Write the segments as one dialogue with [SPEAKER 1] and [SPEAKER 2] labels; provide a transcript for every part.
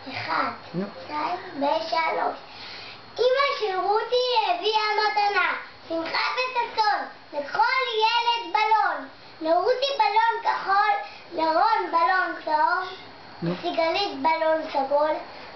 [SPEAKER 1] 1, 2 ו3. אמא של רותי הביאה מתנה, שמחה וששון, לכל ילד בלון. לרותי בלון כחול, לרון בלון צהוב, לסיגלית בלון סגול,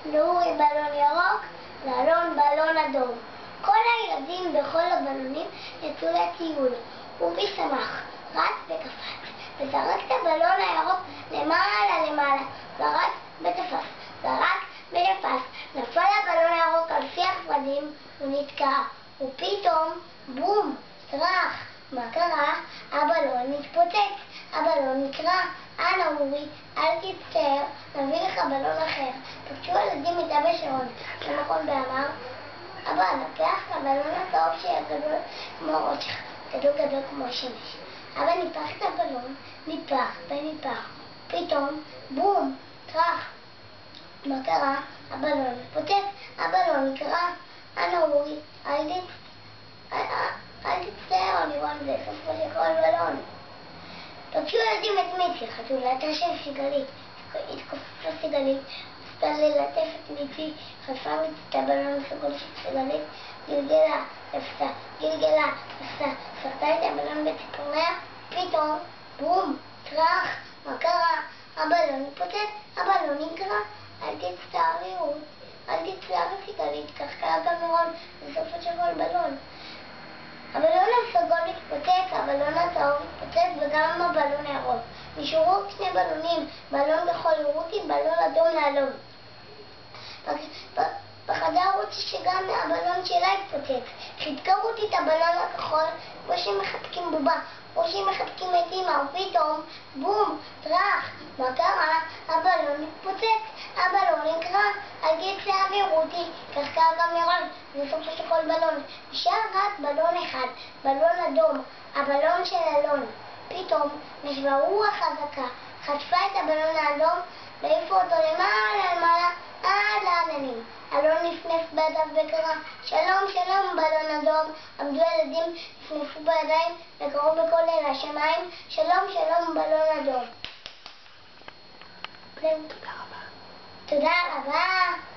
[SPEAKER 1] לאורי בלון ירוק, לאלון בלון אדום. כל הילדים בכל הבלונים יצאו לטיול. רובי שמח, רץ וקפץ, וזרק את הבלון הירוק למעלה למעלה, זרק ותפס, זרק ותפס. נפל הבלון הירוק על שיח ורדים ונתקע, ופתאום בום, טראח. מה קרה? הבלון התפוצץ. הבלון נקרע. אנא אורי, אל תצטער, נביא לך בלון אחר. פגשו ילדים את אבא שרון, שמכון ואמר, אבא, נפח לבלון הצהוב שהיה גדול כמו ראש שלך, גדול כמו שמש. אבא ניפח את הבלון, ניפח וניפח. פתאום בום, טראח. מה קרה? הבלון התפוצץ. הבלון נקרע. אנא אורי, אל תצטער, לירון, זה סופו של כל בלון. פגשו ילדים את מיצי, חתולתה של סיגלית. התכופפה סיגלית, רצתה ללטף את מיצי, חטפה מיצי את הבלון הסגול של סיגלית, גלגלה, תפסה, גלגלה, תפסה, שרתה את הבלון בציפורניה, פתאום, בום, טראח. מה קרה? הבלון התפוצץ, הבלון נקרע. אל תצטער לירון, אל תצטער סיגלית, כך קרה גם לירון, זה סופו של כל בלון. הבלון הסגול התפוצץ, הבלון הצהוב התפוצץ וגם הבלון הירוק. נשארו שני בלונים, בלון כחול לרותי, בלון אדום לאלון. פחדה רותי שגם הבלון שלה התפוצץ. חיבקה רותי את הבלון הכחול, כמו שמחבקים בובה, כמו שמחבקים את אמא, ופתאום, בום, טראח. מה קרה? הבלון התפוצץ, הבלון נקרע. אל תצטער רותי, כך קרה גם לירון, זה סופו של כל בלון. נשאר רק בלון אחד, בלון אדום, הבלון של אלון. פתאום נשבה רוח חזקה, חטפה את הבלון האדום והעיפה אותו למעלה למעלה עד לעננים. אלון נפנף בידיו וקרא, שלום שלום בלון אדום. עמדו ילדים, נפנפו בידיים וקראו בקול אל השמיים, שלום שלום בלון אדום. תודה רבה. תודה רבה.